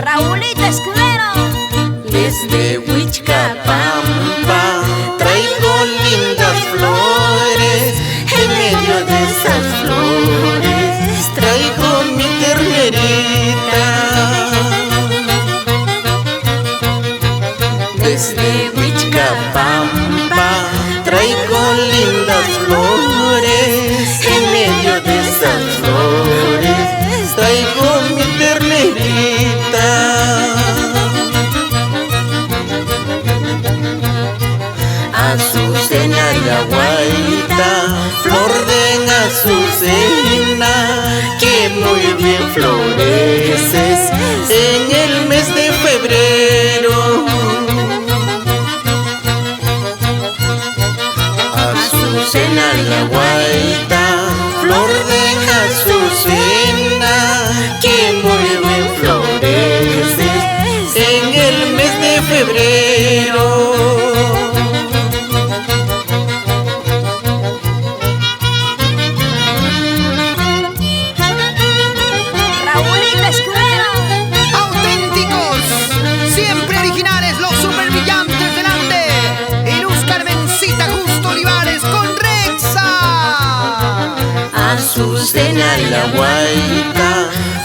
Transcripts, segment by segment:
Raulito Escudero. Desde Huichcapampa traigo lindas flores, en medio de esas flores traigo mi ternerita. Desde Huichcapampa traigo lindas flores, en medio de esas flores traigo mi ternerita. Azucena y agüita, flor de azucena, que muy bien floreces en el mes de febrero. Azucena y agüita, flor de azucena, que muy bien floreces en el mes de febrero. Azucena y la guaita,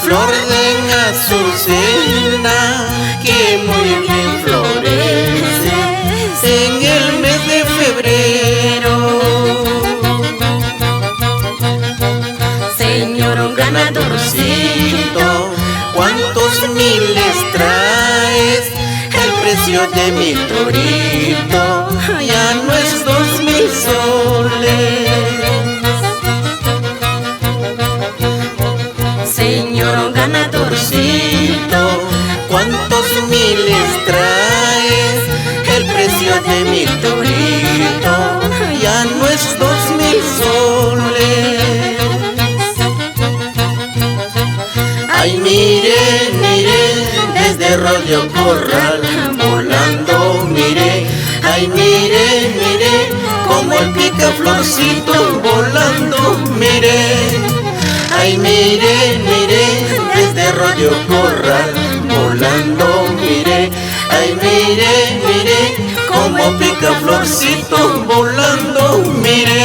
flor de azucena, que muy bien florece en el mes de febrero. Señor ganadorcito, ¿cuántos miles traes? El precio de mi torito ya no es 2,000 soles. Señor ganadorcito, ¿cuántos miles traes? El precio de mi torito ya no es 2,000 soles. Ay, mire, mire, desde Rodeo Corral volando, mire. Ay, mire, mire, como el picaflorcito volando, mire. Ay, mire, mire, desde Rodeo Corral volando, mire. Ay, mire, mire, como picaflorcito volando, mire.